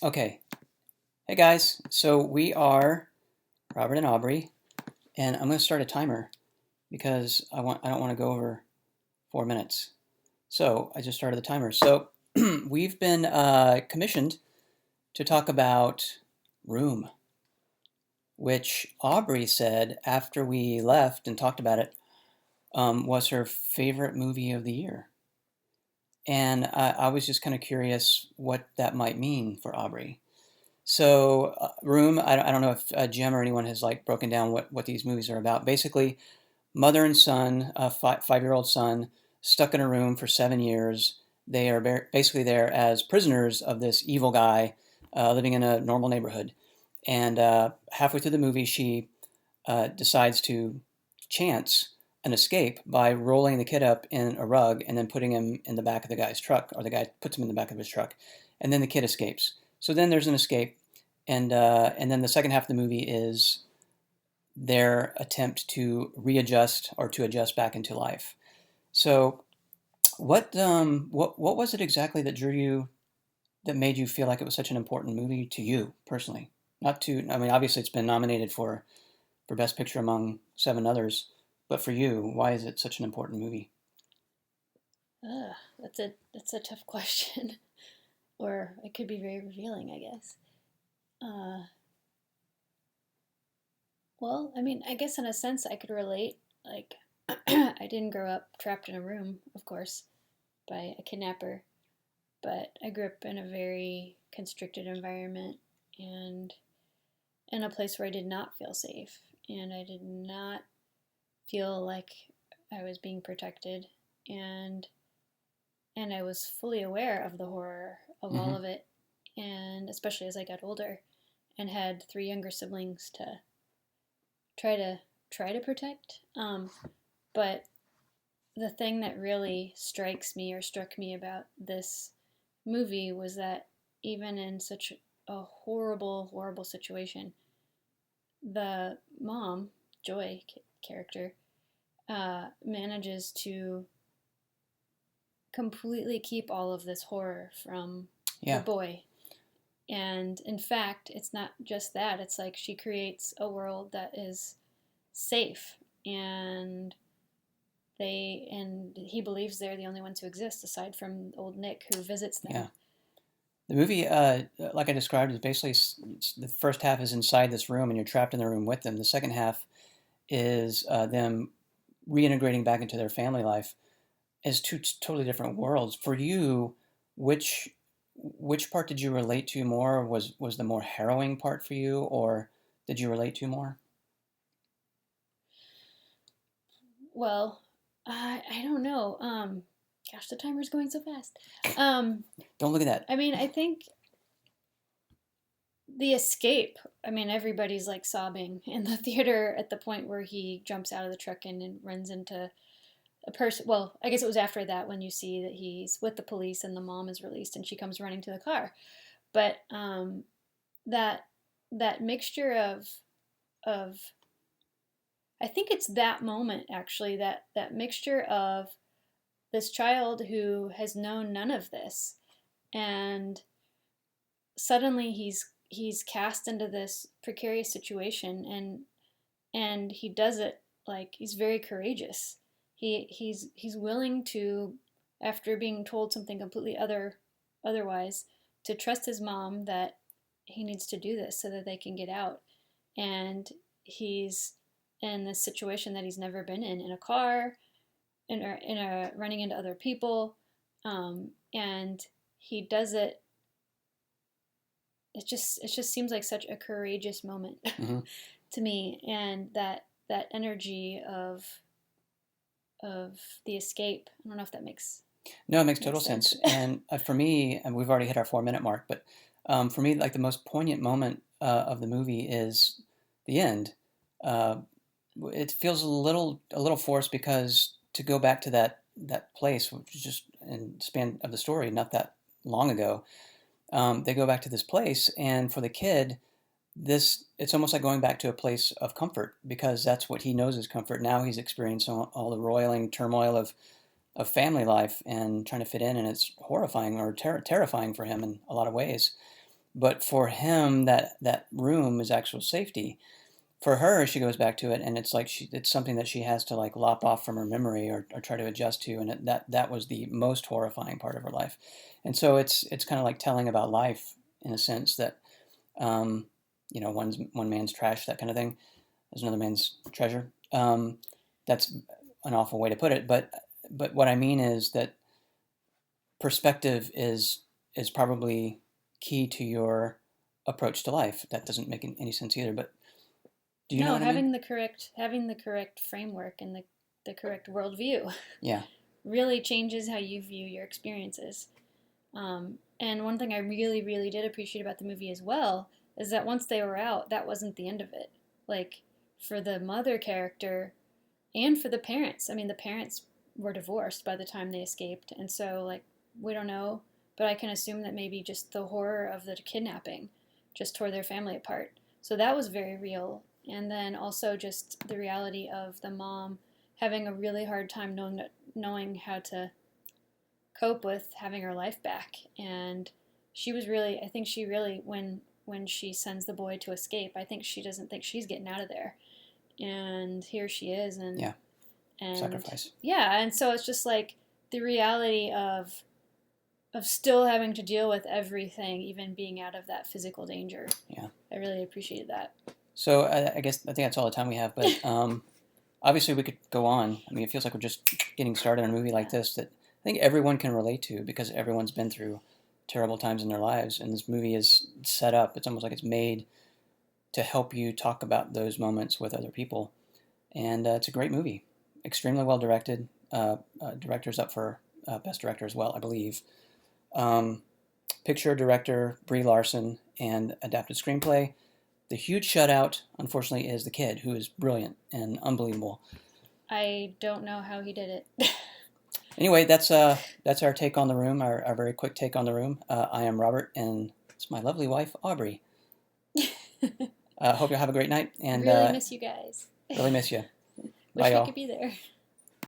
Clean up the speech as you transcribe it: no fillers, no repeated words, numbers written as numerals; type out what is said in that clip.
Okay. Hey guys. So we are Robert and Aubrey, and I'm going to start a timer because I don't want to go over 4 minutes. So I just started the timer. So we've been commissioned to talk about Room, which Aubrey said after we left and talked about it was her favorite movie of the year. And I was just kind of curious what that might mean for Aubrey. So, Room, I don't know if Jim or anyone has like broken down what these movies are about. Basically, mother and son, a 5-year-old son, stuck in a room for 7 years. They are basically there as prisoners of this evil guy living in a normal neighborhood. And halfway through the movie, she decides to chance an escape by rolling the kid up in a rug and then putting him in the back of the guy's truck, or the guy puts him in the back of his truck, and then the kid escapes. So then there's an escape, and then the second half of the movie is their attempt to readjust or to adjust back into life. So what was it exactly that drew you, that made you feel like it was such an important movie to you personally? Not to, I mean, obviously it's been nominated for Best Picture among seven others, but for you, why is it such an important movie? That's a tough question, or it could be very revealing, I guess. Uh, well, I mean, I guess in a sense I could relate. Like, I didn't grow up trapped in a room, of course, by a kidnapper, but I grew up in a very constricted environment and in a place where I did not feel safe, and I did not feel like I was being protected, and and I was fully aware of the horror of all Mm-hmm. of it, and especially as I got older and had three younger siblings to try to try to protect. But the thing that really strikes me or struck me about this movie was that even in such a horrible, horrible situation, the mom, Joy character, manages to completely keep all of this horror from her Yeah. boy. And in fact, it's not just that, it's like she creates a world that is safe, and he believes they're the only ones who exist aside from old Nick who visits Yeah. them. The movie, like I described, is basically the first half is inside this room and you're trapped in the room with them. The second half is them reintegrating back into their family life as two totally different worlds. For you, which which part did you relate to more? Was the more harrowing part for you, or did you relate to more? Well, I don't know. Gosh, the timer's going so fast. Um, Don't look at that. I mean, I think the escape. I mean, everybody's like sobbing in the theater at the point where he jumps out of the truck and runs into a person. Well, I guess it was after that when you see that he's with the police and the mom is released and she comes running to the car. But that that mixture of I think it's that moment actually, that mixture of this child who has known none of this, and suddenly he's cast into this precarious situation, and he does it like he's very courageous. He's willing to, after being told something completely otherwise, to trust his mom that he needs to do this so that they can get out. And he's in this situation that he's never been in a car, in a running into other people, and he does it. It just seems like such a courageous moment Hmm. to me, and that energy of the escape. I don't know if that No, it makes total makes sense. sense. And for me, and we've already hit our 4 minute mark, but for me, like the most poignant moment of the movie is the end. Uh, it feels a little forced because to go back to that place, which is just in the span of the story, not that long ago, they go back to this place, and for the kid, this it's almost like going back to a place of comfort because that's what he knows is comfort. Now he's experiencing all the roiling turmoil of family life and trying to fit in, and it's horrifying or terrifying for him in a lot of ways. But for him, that room is actual safety. For her, she goes back to it, and it's like it's something that she has to like lop off from her memory, or try to adjust to, and that was the most horrifying part of her life. And so it's kind of like telling about life in a sense that, um, one man's trash, that kind of thing, is another man's treasure. That's an awful way to put it, but what I mean is that perspective is probably key to your approach to life. That doesn't make any sense either, but do you know No, what I mean? having the correct framework and the correct worldview Yeah. really changes how you view your experiences. And one thing I really, really did appreciate about the movie as well is that once they were out, that wasn't the end of it. Like, for the mother character and for the parents, I mean, the parents were divorced by the time they escaped. And so, like, we don't know, but I can assume that maybe just the horror of the kidnapping just tore their family apart. So that was very real. And then also just the reality of the mom having a really hard time knowing how to cope with having her life back. And she was really, I think she really, when she sends the boy to escape, I think she doesn't think she's getting out of there. And here she is, Yeah. and Sacrifice. yeah, and so it's just like the reality of still having to deal with everything, even being out of that physical danger. Yeah. I really appreciated that. So I think that's all the time we have, but obviously we could go on. I mean, it feels like we're just getting started on a movie like this that I think everyone can relate to, because everyone's been through terrible times in their lives, and this movie is set up. It's almost like it's made to help you talk about those moments with other people, and it's a great movie, extremely well directed. Director's up for best director as well, I believe. Um, Picture director Brie Larson, and adapted screenplay. The huge shutout, unfortunately, is the kid, who is brilliant and unbelievable. I don't know how he did it. Anyway, that's our take on the room, our very quick take on the room. I am Robert, and it's my lovely wife Aubrey. Hope you have a great night, and Really miss you guys. really miss you. Bye, Wish we y'all. could be there.